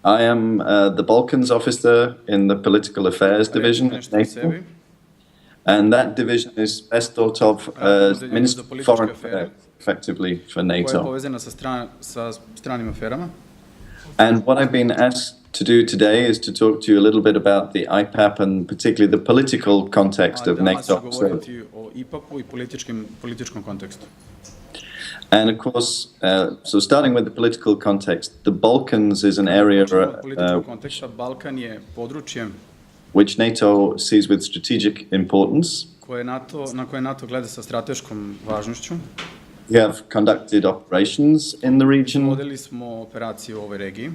I am the Balkans officer in the political affairs division at NATO, and that division is best thought of as Ministry of Foreign Affairs, effectively, for koja je NATO. povezana sa stranim aferama. And what I've been asked to do today is to talk to you a little bit about the IPAP and particularly the political context of Danas ću NATO. govoriti o IPAP-u i političkom kontekstu. And of course, so starting with the political context, the Balkans is an area Političkog konteksta, Balkan je područje which NATO sees with strategic importance. na koje NATO gleda sa strateškom važnošću. We have conducted operations in the region. Vodili smo operacije u ovoj regiji.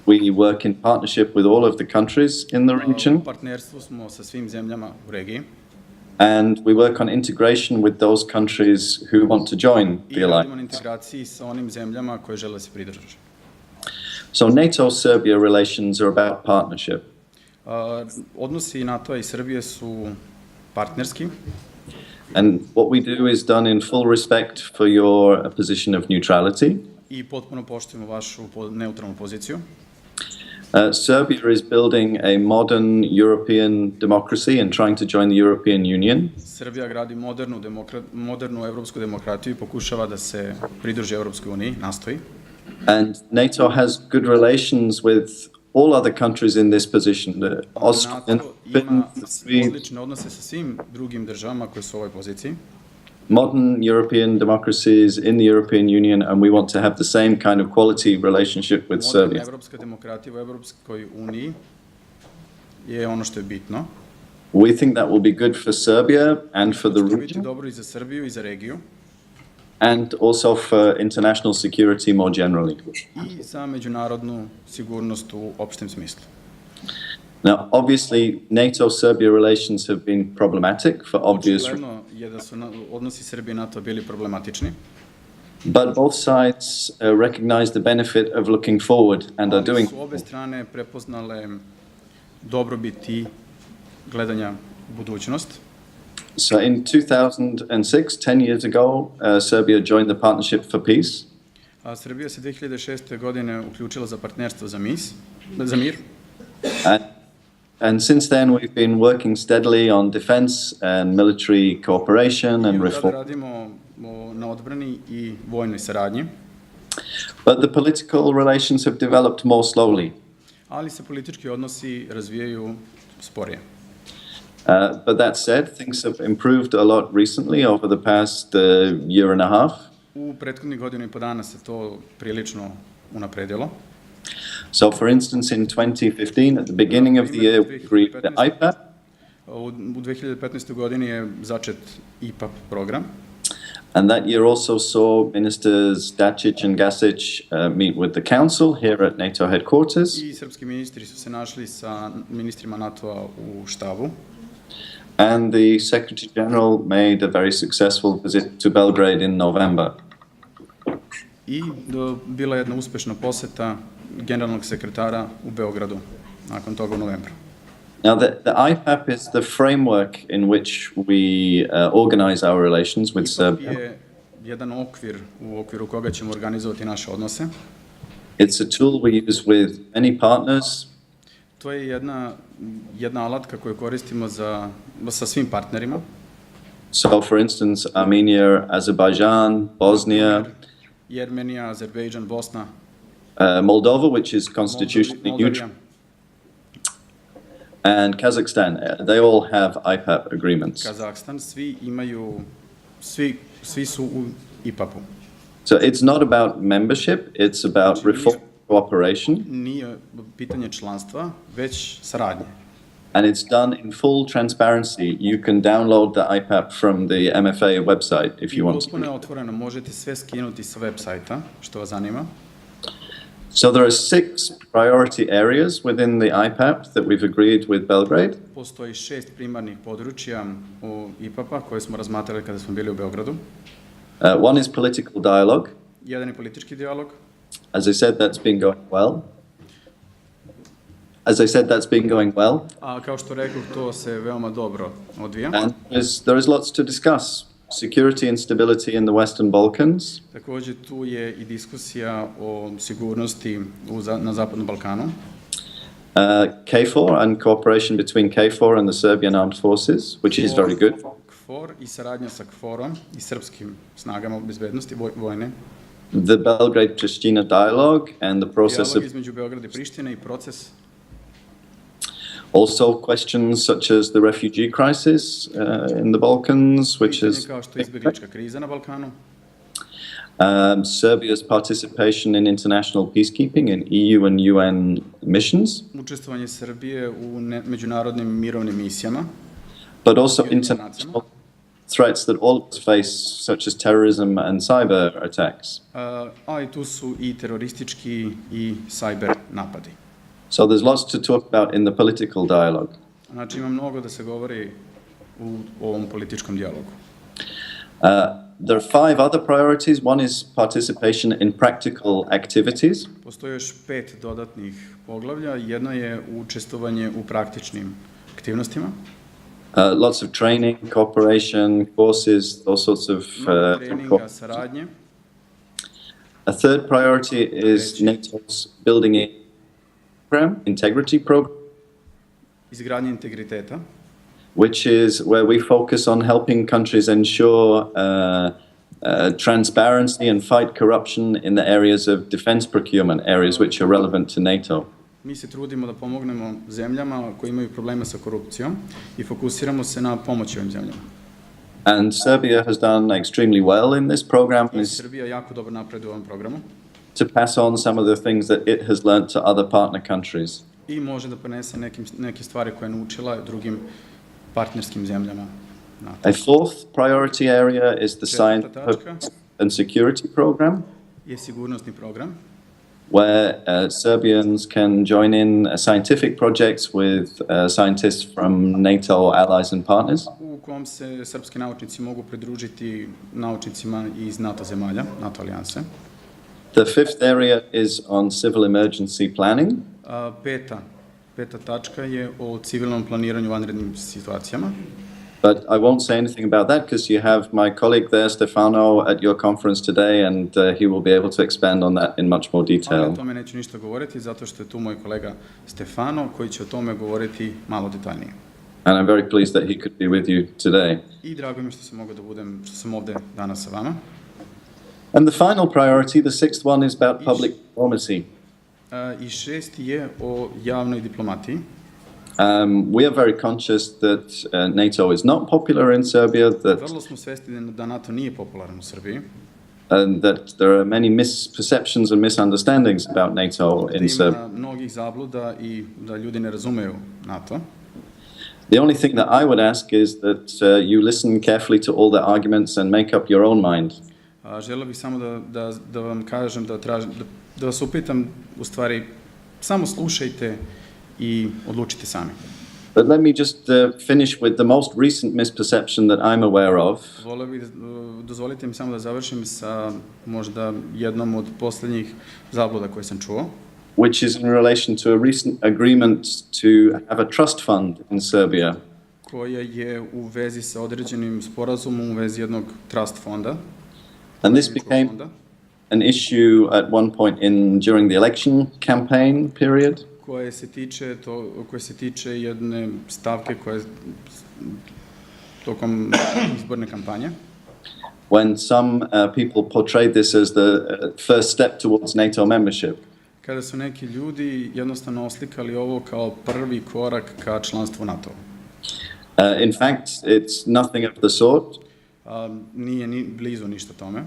We work in partnership with all of the countries in the region. U partnerstvu smo sa svim zemljama u regiji. And we work on integration with those countries who want to join the I radimo na alliance. integraciji sa onim zemljama koje žele se pridruže. So NATO-Serbia relations are about partnership. Odnosi NATO-a i Srbije su partnerski. And what we do is done in full respect for your position of neutrality. I potpuno poštujemo vašu neutralnu poziciju. Serbia is building a modern European democracy and trying to join the European Union. Srbija gradi modernu evropsku demokratiju i pokušava da se pridruži Evropskoj uniji, nastoji. And NATO has good relations with all other countries in this position. Austrian, NATO ima Finland, odlične odnose sa svim drugim državama koje su u ovoj poziciji. modern European democracies in the European Union, and we want to have the same kind of quality relationship with Serbia. Moderna evropska demokratija u Evropskoj uniji je ono što je bitno. We think that will be good for Serbia and for the To će biti region, dobro i za Srbiju i za regiju and also for international security more generally. i za međunarodnu sigurnost u opštem smislu. Now, obviously, NATO-Serbia relations have been problematic for obvious reasons, Očigledno je da su odnosi Srbije i NATO bili problematični, but both sides recognize the benefit of looking forward and are ali doing. su obe strane prepoznale dobrobit i gledanja u budućnost. So in 2006, 10 years ago, Serbia joined the Partnership for Peace. Srbija se 2006. godine uključila za partnerstvo za mir. And since then, we've been working steadily on defense and military cooperation and I od tada reform. radimo na odbrani i vojnoj saradnji, But the political relations have developed more slowly. ali se politički odnosi razvijaju sporije. But that said, things have improved a lot recently over the past year and a half. U prethodnih godinu i po dana se to prilično unapredilo. So, for instance, in 2015, at the beginning of the year, we agreed the IPAP, U 2015. godini je začet IPAP program. and that year also saw Ministers Dačić and Gasić meet with the Council here at NATO headquarters. I srpski ministri su se našli sa ministrima NATO-a u štabu. And the Secretary General made a very successful visit to Belgrade in November. I bila je jedna uspešna poseta generalnog sekretara u Beogradu nakon toga u novembru. Now, the IPAP is the framework in which we organize our relations with IPAP Serbia. je jedan okvir u okviru koga ćemo organizovati naše odnose. It's a tool we use with many partners, To je jedna alatka koju koristimo sa svim partnerima. so for instance, Armenia, Azerbaijan, Bosnia, Jermenija, Azerbejdžan, Bosna, Moldova, which is constitutionally Moldavija, neutral, and Kazakhstan. They all have IPAP agreements. Kazahstan, svi su u IPAP-u. So it's not about membership, it's about reform cooperation, Nije pitanje članstva, već saradnje. and it's done in full transparency. You can download the IPAP from the MFA website if you want Potpuno to. je otvoreno, možete sve skinuti sa web sajta, što vas zanima. So there are 6 priority areas within the IPAP that we've agreed with Belgrade. Postoji 6 primarnih područja u IPAP-a koje smo razmatrali kada smo bili u Beogradu. One is political dialogue. Jedan je politički dijalog. As I said, that's been going well. A kao što rekao, to se veoma dobro odvija. And there is lots to discuss. security and stability in the Western Balkans. Takođe tu je i diskusija o sigurnosti na Zapadnom Balkanu. KFOR and cooperation between KFOR and the Serbian armed forces, which is very good. KFOR i saradnja sa KFOR-om i srpskim snagama bezbednosti vojne. The Belgrade-Pristina dialogue and the process Dijalog of između Beograda i Prištine i proces. also questions such as the refugee crisis in the Balkans, which Pitanje is kao što je izbeglička kriza na Balkanu. Serbia's participation in international peacekeeping in EU and UN missions, Učestvovanje Srbije u međunarodnim mirovnim misijama. but also international threats that all of us face, such as terrorism and cyber attacks. A i tu su i teroristički i cyber napadi. So there's lots to talk about in the political dialogue. Znači ima mnogo da se govori u ovom političkom dijalogu. There are 5 other priorities. One is participation in practical activities. Postoji još 5 dodatnih poglavlja. Jedno je učestvovanje u praktičnim aktivnostima. Lots of training, cooperation, courses, all sorts of Treninga, saradnje. A third priority is NATO's building a program, integrity program, Izgradnje integriteta. which is where we focus on helping countries ensure transparency and fight corruption in the areas of defense procurement, areas which are relevant to NATO. Mi se trudimo da pomognemo zemljama koje imaju problema sa korupcijom i fokusiramo se na pomoć ovim zemljama. And Serbia has done extremely well in this program I Srbija jako dobro napreduje u ovom programu to pass on some of the things that it has learned to other partner countries. i može da prenese neke stvari koje je naučila drugim partnerskim zemljama. A fourth priority area is the science and security program, Je sigurnosni program where Serbians can join in scientific projects with scientists from NATO allies and partners. u kom se srpski naučnici mogu pridružiti naučnicima iz NATO zemalja, NATO alijanse. The fifth area is on civil emergency planning. Peta tačka je o civilnom planiranju u vanrednim situacijama. But I won't say anything about that because you have my colleague there, Stefano, at your conference today, and he will be able to expand on that in much more Ali detail. o tome neću ništa govoriti zato što je tu moj kolega Stefano koji će o tome govoriti malo detaljnije. And I'm very pleased that he could be with you today. I drago mi je što sam ovde danas sa vama. And the final priority, the sixth one, is about public diplomacy. I šesti je o javnoj diplomatiji. We are very conscious that NATO is not popular in Serbia, Vrlo smo svesni da NATO nije popularan u Srbiji. and that there are many misperceptions and misunderstandings about NATO in Serbia. Ima mnogih zabluda i da ljudi ne razumeju NATO. The only thing that I would ask is that you listen carefully to all the arguments and make up your own mind. Želeo bih samo da vam kažem, da vas upitam, u stvari, samo slušajte i odlučite sami. But let me just finish with the most recent misperception that I'm aware of. Dozvolite mi samo da završim sa možda jednom od poslednjih zabluda koje sam čuo. Which is in relation to a recent agreement to have a trust fund in Serbia. Koja je u vezi sa određenim sporazumom u vezi jednog trust fonda. And this became an issue at one point during the election campaign period. Koje se tiče jedne stavke koja tokom izborne kampanje. When some people portrayed this as the first step towards NATO membership. Kada su neki ljudi jednostavno oslikali ovo kao prvi korak ka članstvu NATO. In fact, it's nothing of the sort. Nije ni blizu ništa tome.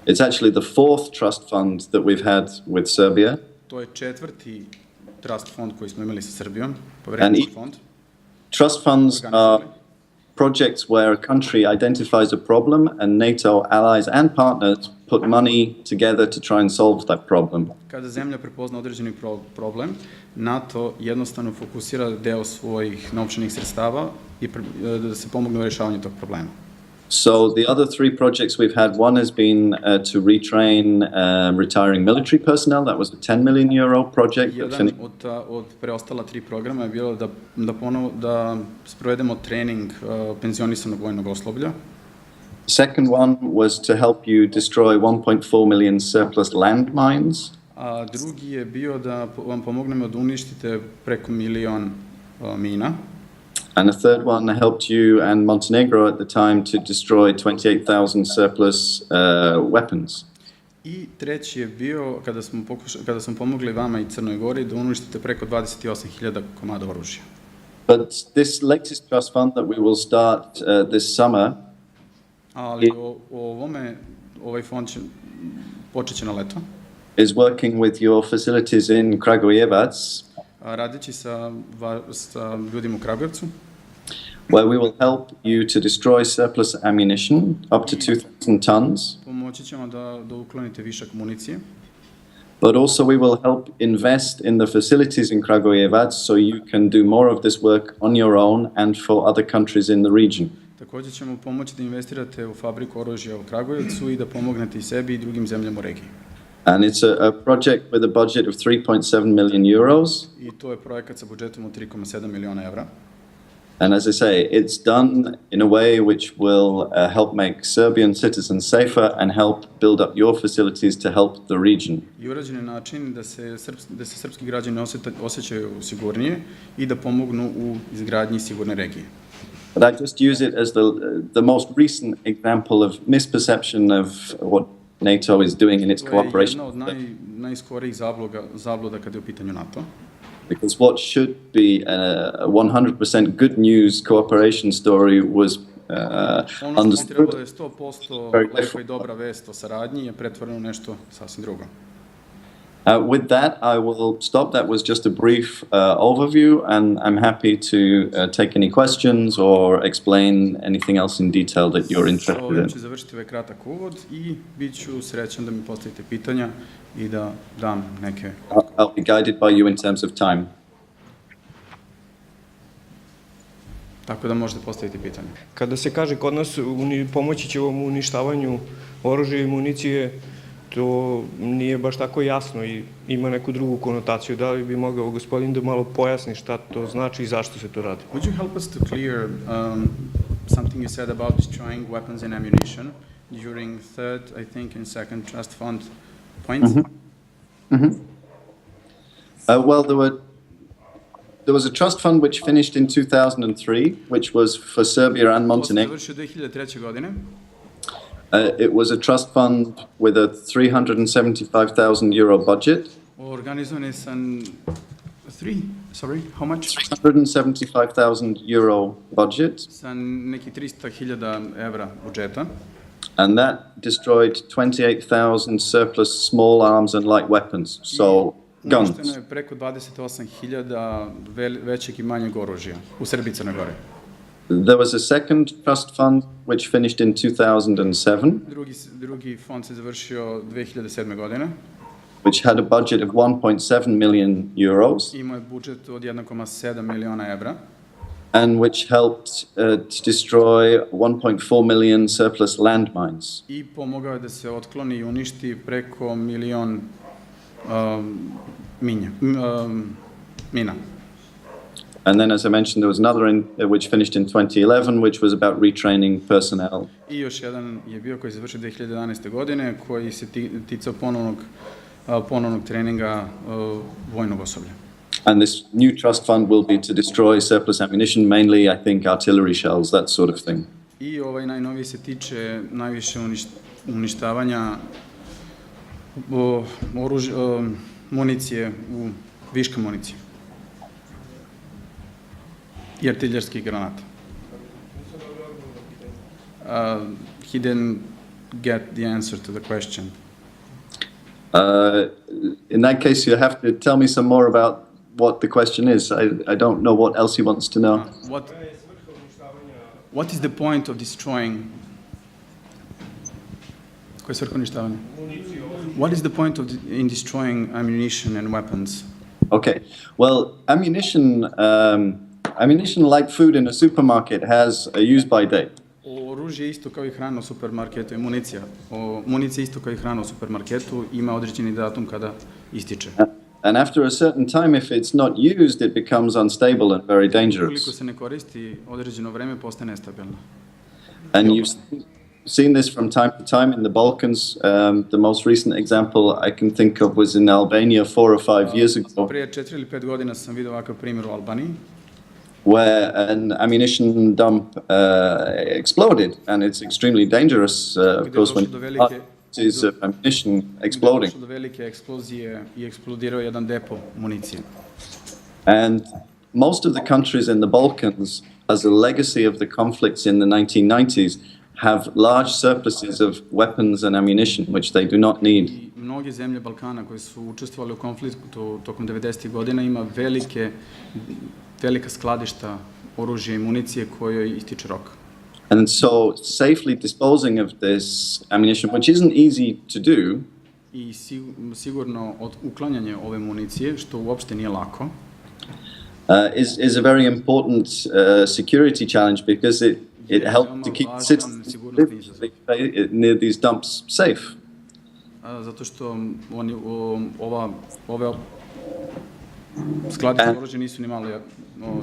It's actually the fourth trust fund that we've had with Serbia. To je četvrti trust fond koji smo imali sa Srbijom, poverenički fond. Trust funds are projects where a country identifies a problem and NATO allies and partners put money together to try and solve that problem. Kada zemlja prepozna određeni problem, NATO jednostavno fokusira deo svojih novčanih sredstava i da se pomogne u rešavanju tog problema. So the other three projects we've had, one has been to retrain retiring military personnel. That was a 10 million euro project. Jedan od preostala 3 programa je bilo da sprovedemo trening penzionisanog vojnog osoblja. Second one was to help you destroy 1.4 million surplus landmines. A drugi je bio da vam pomognemo da uništite preko 1.000.000 mina. And the third one helped you and Montenegro at the time to destroy 28,000 surplus weapons. I treći je bio kada smo pomogli vama i Crnoj Gori da uništite preko 28.000 komada oružja. But this latest trust fund that we will start this summer, ali ovaj fond počet će na leto. Is working with your facilities in Kragujevac. Radeći sa ljudima u Kragujevcu. Where we will help you to destroy surplus ammunition up to 2,000 tons. Pomoći ćemo da uklonite višak municije. But also we will help invest in the facilities in Kragujevac so you can do more of this work on your own and for other countries in the region. Također ćemo pomoći da investirate u fabriku oružja u Kragujevcu i da pomognete i sebi i drugim zemljama u regiji. And it's a project with a budget of 3.7 million euros. I to je projekat sa budžetom od 3,7 miliona evra. And as I say, it's done in a way which will help make Serbian citizens safer and help build up your facilities to help the region. I urađen je način da se srpski građani osjećaju sigurnije i da pomognu u izgradnji sigurne regije. But I just use it as the most recent example of misperception of what NATO is doing in its cooperation. To je jedna od najskorijih zabluda kada je u pitanju NATO. Because what should be a 100% good news cooperation story was understood. Ono što je 100% lepa i dobra vest o saradnji je pretvoreno u nešto sasvim drugo. With that, I will stop. That was just a brief overview, and I'm happy to take any questions or explain anything else in detail that you're interested in. Ovdje ću završiti ovaj kratak uvod i bit ću srećan da mi postavite pitanja i da dam neke... I'll be guided by you in terms of time. Tako da možete postaviti pitanje. Kada se kaže kod nas pomoći će vam u uništavanju oružja i municije, to nije baš tako jasno i ima neku drugu konotaciju. Da li bi mogao gospodin da malo pojasni šta to znači i zašto se to radi? Would you help us to clear something you said about destroying weapons and ammunition during third, I think, and second trust fund points? Well, there was a trust fund which finished in 2003, which was for Serbia and Montenegro. To se završio 2003. godine. It was a trust fund with a 375,000 euro budget. Organizovan je sa how much? 375,000 euro budget. Sa neki 300.000 evra budžeta. And that destroyed 28,000 surplus small arms and light weapons, so guns. Uništeno je preko 28.000 većeg i manjeg oružja u Srbiji i Crnoj Gori. There was a second trust fund which finished in 2007. Drugi fond se završio 2007. godine. Which had a budget of 1.7 million euros. Imao je budžet od 1,7 miliona evra. And which helped to destroy 1.4 million surplus landmines. I pomogao je da se otkloni i uništi preko 1.000.000 mina. And then, as I mentioned, there was another which finished in 2011, which was about retraining personnel. I još jedan je bio koji se završio 2011. godine, koji se ticao ponovnog treninga vojnog osoblja. And this new trust fund will be to destroy surplus ammunition, mainly, I think, artillery shells, that sort of thing. I ovaj najnoviji se tiče najviše uništavanja municije, viška municije i artiljerskih granata. He didn't get the answer to the question. In that case, you have to tell me some more about what the question is. I don't know what else he wants to know. What is the point of destroying? Koja je svrha uništavanja? What is the point in destroying ammunition and weapons? Okay. Well, ammunition, like food in a supermarket, has a use-by date. Oružje isto kao i hrana u supermarketu i municija. Municija isto kao i hrana u supermarketu ima određeni datum kada ističe. And after a certain time, if it's not used, it becomes unstable and very dangerous. Ukoliko se ne koristi određeno vreme, postaje nestabilno. And seen this from time to time in the Balkans. The most recent example I can think of was in Albania 4 or 5 years ago, Prije 4 ili 5 godina sam vidio ovakav primjer u Albaniji, where an ammunition dump exploded, and it's extremely dangerous, of course, when is ammunition exploding. Došlo do velike eksplozije i eksplodirao jedan depo municije. And most of the countries in the Balkans, as a legacy of the conflicts in the 1990s, have large surpluses of weapons and ammunition, which they do not need. I mnoge zemlje Balkana koje su učestvovale u konfliktu tokom 90. godina ima velika skladišta oružja i municije kojoj ističe rok. And so safely disposing of this ammunition, which isn't easy to do, I sigurno uklanjanje ove municije, što uopšte nije lako, is a very important security challenge, because it helps to keep citizens near these dumps safe. Zato što ove skladište oružja nisu ni malo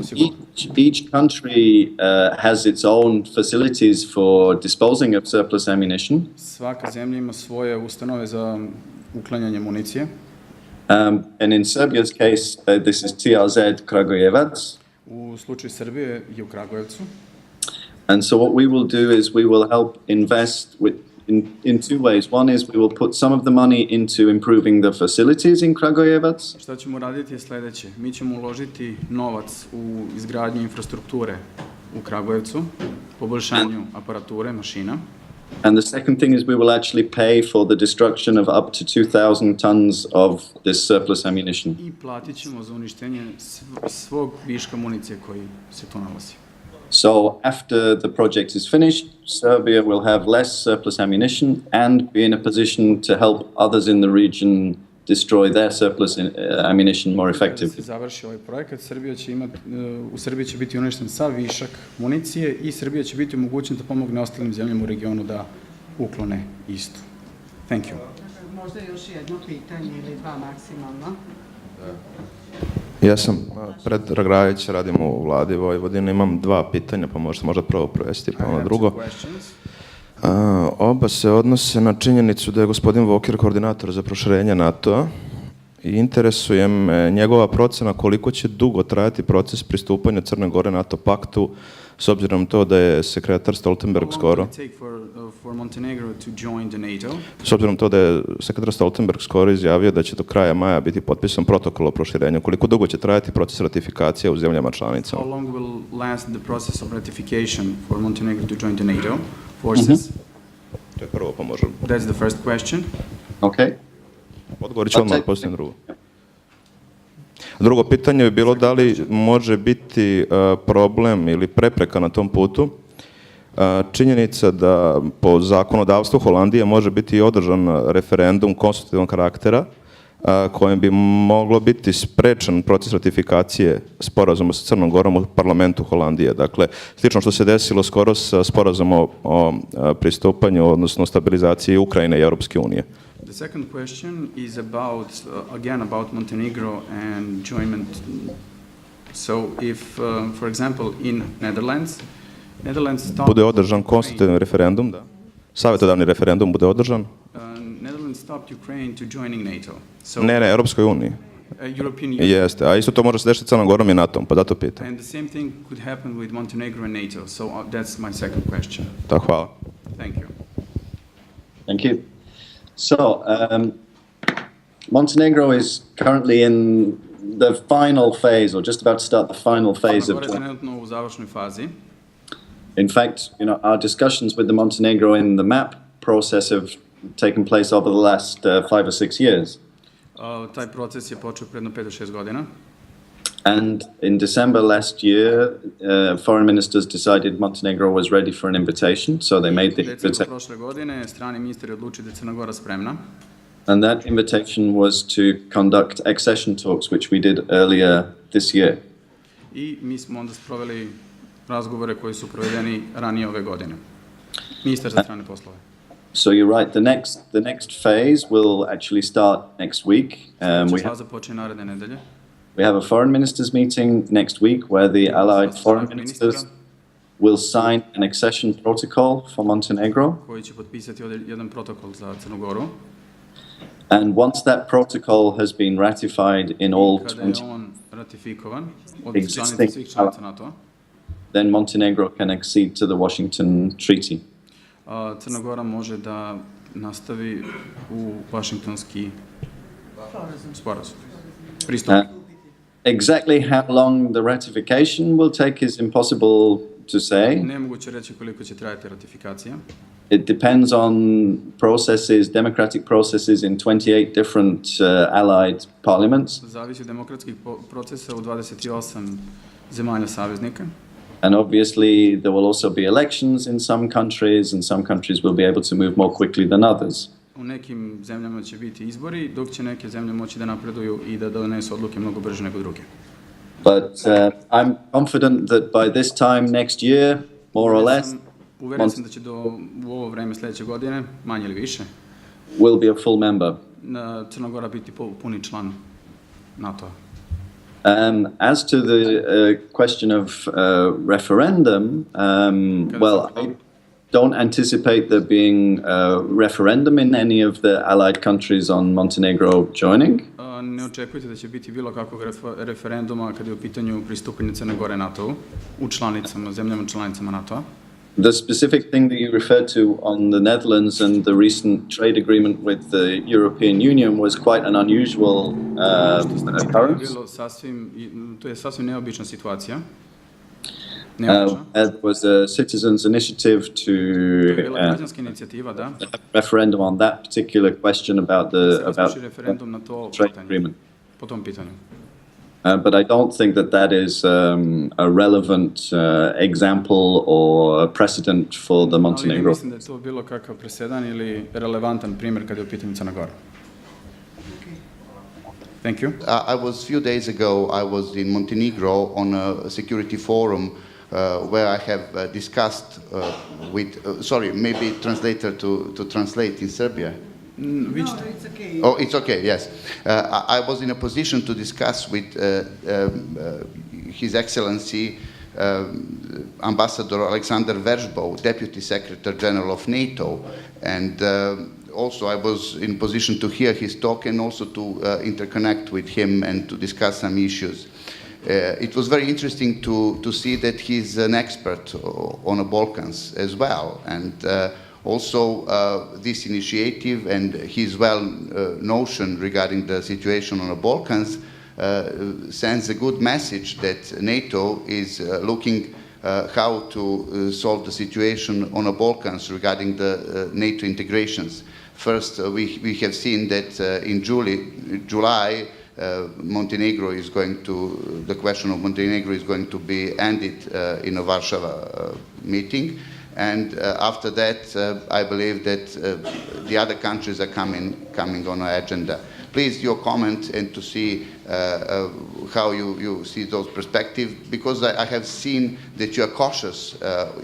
sigurno. Each country has its own facilities for disposing of surplus ammunition. Svaka zemlja ima svoje ustanove za uklanjanje municije. And in Serbia's case, this is TRZ Kragujevac. U slučaju Srbije je u Kragujevcu. And so what we will do is we will help invest in two ways. One is we will put some of the money into improving the facilities in Kragujevac. Šta ćemo raditi je sledeće. Mi ćemo uložiti novac u izgradnju infrastrukture u Kragujevcu, poboljšanju aparature, mašina. And the second thing is we will actually pay for the destruction of up to 2,000 tons of this surplus ammunition. I platit ćemo za uništenje svog viška municije koji se tu nalazi. So after the project is finished, Serbia will have less surplus ammunition and be in a position to help others in the region destroy their surplus ammunition more effectively. Kada se završi ovaj projekat, u Srbiji će biti uništen sav višak municije i Srbija će biti omogućena da pomogne ostalim zemljama u regionu da uklone istu. Thank you. Možda još jedno pitanje ili dva maksimalno. Ja sam Predrag Rajić, radim u vladi Vojvodine, imam dva pitanja, pa možda prvo provesti, pa ono drugo. Oba se odnose na činjenicu da je gospodin Voker koordinator za proširenje NATO-a i interesuje me njegova procena koliko će dugo trajati proces pristupanja Crne Gore NATO paktu, s obzirom to da je sekretar Stoltenberg skoro izjavio da će do kraja maja biti potpisan protokol o proširenju. Koliko dugo će trajati proces ratifikacije u zemljama članicama? How long will last the process of ratification for Montenegro to join the NATO forces? To je prvo, pa možemo. That's the first question. Okay. Odgovorit ću odmah, posljedno drugo. Drugo pitanje bi bilo da li može biti problem ili prepreka na tom putu činjenica da po zakonodavstvu Holandije može biti održan referendum konstitutivnog karaktera kojem bi moglo biti sprečen proces ratifikacije sporazuma sa Crnom Gorom u parlamentu Holandije. Dakle, slično što se desilo skoro sa sporazumom o pristupanju, odnosno stabilizaciji Ukrajine i Europske unije. The second question is about Montenegro and joinment. So if, for example, in Netherlands bude održan konstitutivni referendum, da. Savjetodavni referendum bude održan. Netherlands stopped Ukraine to joining NATO. So, ne, Europskoj uniji. European Union. Jeste, a isto to može se desiti sa Crnom Gorom i NATO-om, pa da to pitam. And the same thing could happen with Montenegro and NATO. So that's my second question. Da, hvala. Thank you. Thank you. So, Montenegro is currently in the final phase, or just about to start the final phase of. Trenutno u završnoj fazi. In fact, our discussions with the Montenegro in the MAP process have taken place over the last 5 or 6 years. Taj proces je počeo predno 5 do 6 godina. And in December last year, foreign ministers decided Montenegro was ready for an invitation, so they made the invitation. Prošle godine strani ministri odlučili da je Crna Gora spremna. And that invitation was to conduct accession talks, which we did earlier this year. I mi smo onda sproveli razgovore koji su provedeni ranije ove godine. Ministar za strane poslove. So you're right. The next phase will actually start next week. Faza počinje naredne nedelje. We have a foreign ministers meeting next week where the allied foreign ministers will sign an accession protocol for Montenegro. koji će potpisati jedan protokol za Crnu Goru. And once that protocol has been ratified in all Kada je 20 on ratifikovan od Existing članica svih članica NATO, then Montenegro can accede to the Washington Treaty. Crna Gora može da nastavi u Vašingtonski sporazum. Pristup. Exactly how long the ratification will take is impossible to say. Nemoguće reći koliko će trajati ratifikacija. It depends on processes, democratic processes in 28 different allied parliaments. Zavisi od demokratskih procesa u 28 zemalja saveznika. And obviously there will also be elections in some countries, and some countries will be able to move more quickly than others. U nekim zemljama će biti izbori, dok će neke zemlje moći da napreduju i da donesu odluke mnogo brže nego druge. But I'm confident that by this time next year, more or less, Uveren sam da će u ovo vreme sljedeće godine, manje ili više, will be a full member. Crna Gora biti puni član NATO-a. As to the question of referendum, well, I don't anticipate there being a referendum in any of the allied countries on Montenegro joining. Ne očekujte da će biti bilo kakvog referenduma kada je u pitanju pristupanje Crne Gore NATO-u u zemljama članicama NATO-a. The specific thing that you referred to on the Netherlands and the recent trade agreement with the European Union was quite an unusual occurrence. To je sasvim neobična situacija. There was a citizens' initiative to referendum on that particular question about the trade agreement. Po tom pitanju. But I don't think that is a relevant example or a precedent for the Montenegro. Ali ne mislim da je to bilo kakav presedan ili relevantan primjer kada je u pitanju Crna Gora. Thank you. Few days ago, I was in Montenegro on a security forum where I have discussed maybe translator to translate in Serbia. It's okay. Oh, it's okay, yes. I was in a position to discuss with His Excellency Ambassador Alexander Verzbo, Deputy Secretary General of NATO, and also I was in position to hear his talk and also to interconnect with him and to discuss some issues. It was very interesting to see that he's an expert on the Balkans as well, and also this initiative and his notion regarding the situation on the Balkans sends a good message that NATO is looking how to solve the situation on the Balkans regarding the NATO integrations. First, we have seen that in July Montenegro is the question of Montenegro is going to be ended in a Warsaw meeting. And after that, I believe that the other countries are coming on our agenda. Please, your comment and to see how you see those perspectives, because I have seen that you are cautious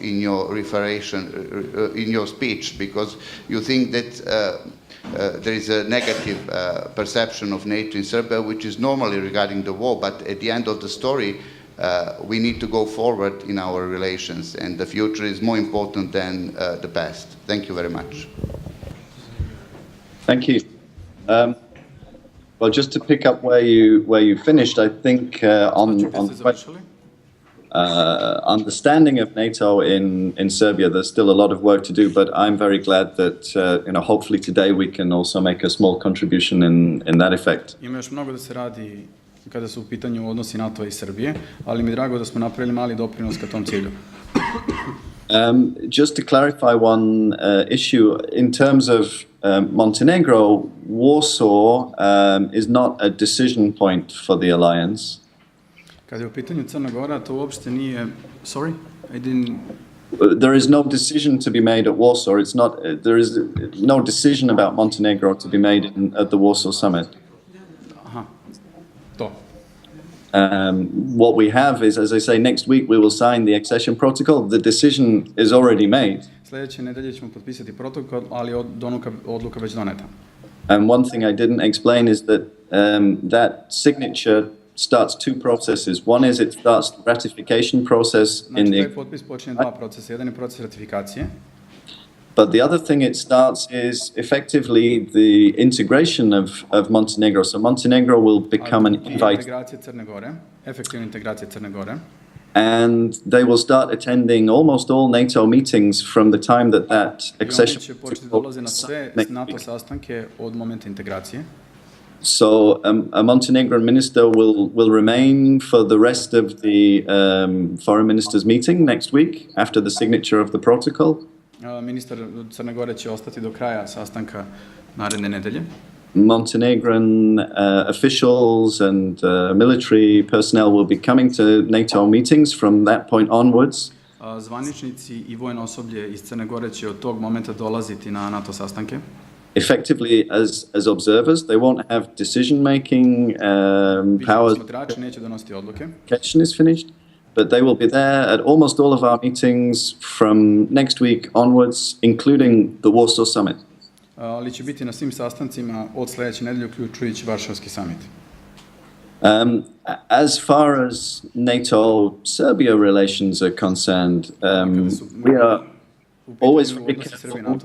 in your in your speech, because you think that there is a negative perception of NATO in Serbia, which is normally regarding the war, but at the end of the story, we need to go forward in our relations, and the future is more important than the past. Thank you very much. Thank you. Well, just to pick up where you finished, I think on understanding of NATO in Serbia, there's still a lot of work to do, but I'm very glad that hopefully today we can also make a small contribution in that effect. Ima još mnogo da se radi kada su u pitanju odnosi NATO i Srbije, ali mi je drago da smo napravili mali doprinos ka tom cilju. Just to clarify one issue, in terms of Montenegro, Warsaw is not a decision point for the alliance. Kada je u pitanju Crna Gora, to uopšte nije... Sorry? I didn't... There is no decision to be made at Warsaw. There is no decision about Montenegro to be made at the Warsaw summit. What we have is, as I say, next week we will sign the accession protocol. The decision is already made. Sljedeće nedelje ćemo potpisati protokol, ali odluka već doneta. And one thing I didn't explain is that that signature starts two processes. One is it starts the ratification process in Znači, the... taj potpis počinje dva procesa. Jedan je proces ratifikacije, But the other thing it starts is effectively the integration of Montenegro. So Montenegro will become an invite, integracija Crne Gore, efektivna integracija Crne Gore. and they will start attending almost all NATO meetings from the time that I oni accession će početi dolaze na sve next NATO week. sastanke od momenta integracije. So a Montenegrin minister will remain for the rest of the foreign ministers meeting next week after the signature of the protocol. Ministar Crne Gore će ostati do kraja sastanka naredne nedelje. Montenegrin officials and military personnel will be coming to NATO meetings from that point onwards. Zvaničnici i vojno osoblje iz Crne Gore će od tog momenta dolaziti na NATO sastanke. Effectively, as observers, they won't have decision-making powers. Posmatrači neće donositi odluke. Application is finished, but they will be there at almost all of our meetings from next week onwards, including the Warsaw Summit. Ali će biti na svim sastancima od sledeće nedelje, uključujući Varšavski samit. As far as NATO-Serbia relations are concerned, we are always very careful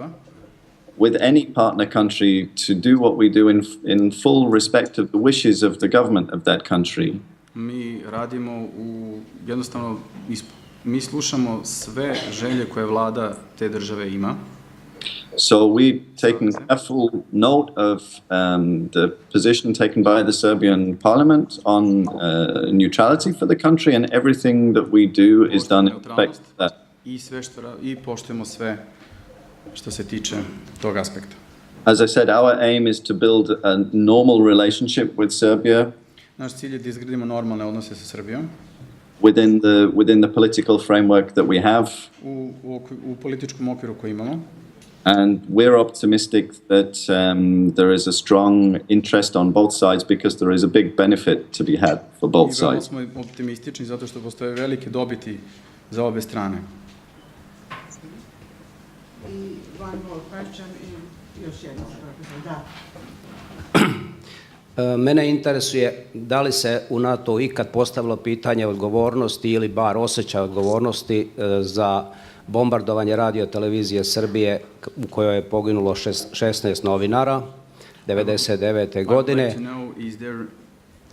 with any partner country to do what we do in full respect of the wishes of the government of that country. Mi radimo jednostavno, mi slušamo sve želje koje vlada te države ima. So we've taken careful note of the position taken by the Serbian parliament on neutrality for the country, and everything that we do is done in respect of that. I poštujemo sve što se tiče tog aspekta. As I said, our aim is to build a normal relationship with Serbia. Naš cilj je da izgradimo normalne odnose sa Srbijom. Within the political framework that we have. U političkom okviru koji imamo. And we're optimistic that there is a strong interest on both sides because there is a big benefit to be had for both sides. I smo optimistični zato što postoje velike dobiti za obe strane. I one more question i još jedno. Da. Mene interesuje da li se u NATO ikad postavilo pitanje odgovornosti ili bar osjećaj odgovornosti za bombardovanje radio televizije Srbije u kojoj je poginulo 16 novinara 1999. godine. I'd like to know, is there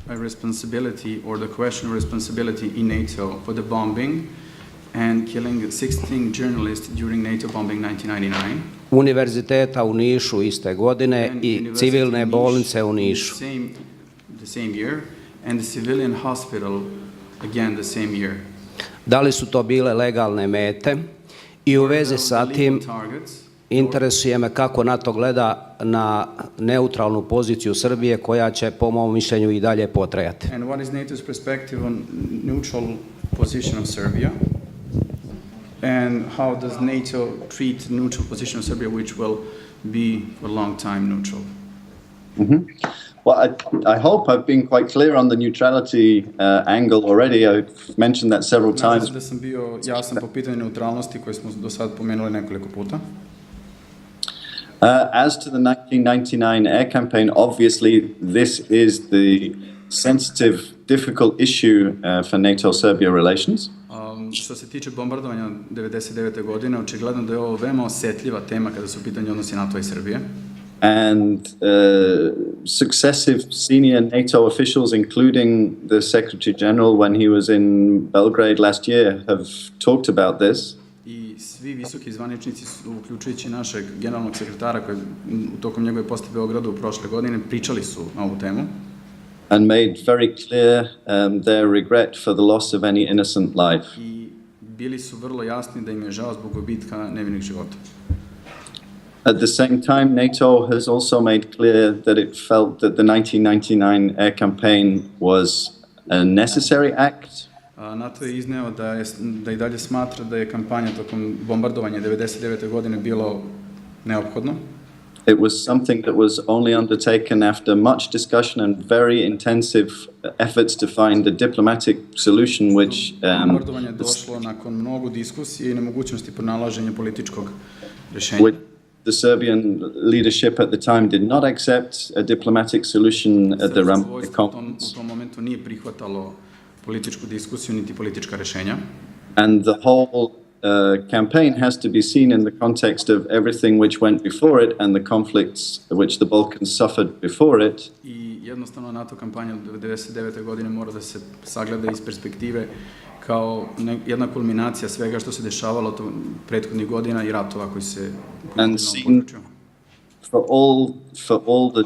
a responsibility or the question of responsibility in NATO for the bombing and killing 16 journalists during NATO bombing 1999? Univerziteta u Nišu iste godine i civilne bolnice u Nišu. The same year, and the civilian hospital again the same year. Da li su to bile legalne mete? I u vezi sa tim interesuje me kako NATO gleda na neutralnu poziciju Srbije koja će po mom mišljenju i dalje potrajati. And what is NATO's perspective on neutral position of Serbia? And how does NATO treat neutral position of Serbia, which will be for a long time neutral? Mm-hmm. Well, I hope I've been quite clear on the neutrality angle already. I've mentioned that several times. Mislim da sam bio jasan po pitanju neutralnosti koje smo do sad pomenuli nekoliko puta. As to the 1999 air campaign, obviously this is the sensitive, difficult issue for NATO-Serbia relations. Što se tiče bombardovanja 1999. godine, očigledno da je ovo veoma osetljiva tema kada su u pitanju odnosi NATO i Srbije. And successive senior NATO officials, including the Secretary General when he was in Belgrade last year, have talked about this. I svi visoki zvaničnici, uključujući našeg generalnog sekretara koji u tokom njegove posete Beogradu prošle godine, pričali su na ovu temu. And made very clear their regret for the loss of any innocent life. I bili su vrlo jasni da im je žao zbog gubitka nevinih života. At the same time, NATO has also made clear that it felt that the 1999 air campaign was a necessary act. NATO je izneo da i dalje smatra da je kampanja tokom bombardovanja 1999. godine bilo neophodno. It was something that was only undertaken after much discussion and very intensive efforts to find a diplomatic solution which bombardovanje došlo nakon mnogo diskusije i nemogućnosti pronalaženja političkog rješenja. the Serbian leadership at the time did not accept a diplomatic solution at the Srpsko Ramadi vojstvo u conference. tom momentu nije prihvatalo političku diskusiju niti politička rešenja. And the whole campaign has to be seen in the context of everything which went before it and the conflicts which the Balkans suffered before it. I jednostavno NATO kampanja od 1999. godine mora da se sagleda iz perspektive kao jedna kulminacija svega što se dešavalo prethodnih godina i ratova koji se And na seen ovom području. for all the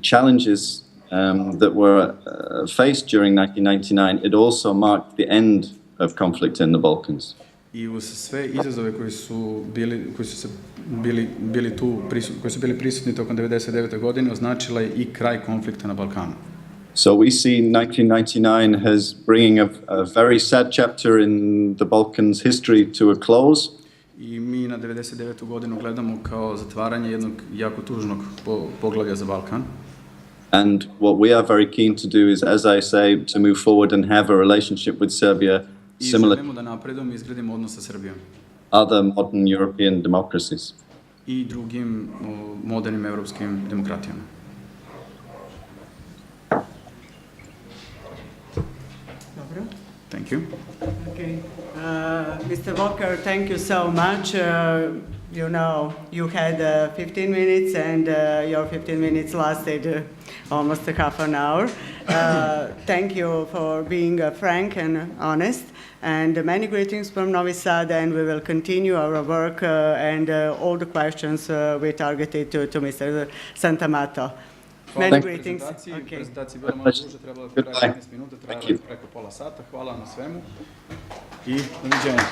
challenges that were faced during 1999, it also marked the end of conflict in the Balkans. I uz sve izazove koji su bili prisutni tokom 1999. godine označila je i kraj konflikta na Balkanu. So we see 1999 as bringing a very sad chapter in the Balkans' history to a close. I mi na 1999. godinu gledamo kao zatvaranje jednog jako tužnog poglavlja za Balkan. And what we are very keen to do is, as I say, to move forward and have a relationship with Serbia I similar želimo da napredujemo i izgradimo odnos sa Srbijom to other modern European democracies. i drugim modernim evropskim demokratijama. Dobro. Thank you. Okay. Mr. Walker, thank you so much. You know, you had 15 minutes and your 15 minutes lasted almost a half an hour. Thank you for being frank and honest. And many greetings from Novi Sad, and we will continue our work and all the questions we targeted to Mr. Santamato. Many greetings. Okay. Prezentacija je bila malo duže, trebalo da traje 15 minuta, trajala je preko pola sata. Hvala vam na svemu i doviđenja.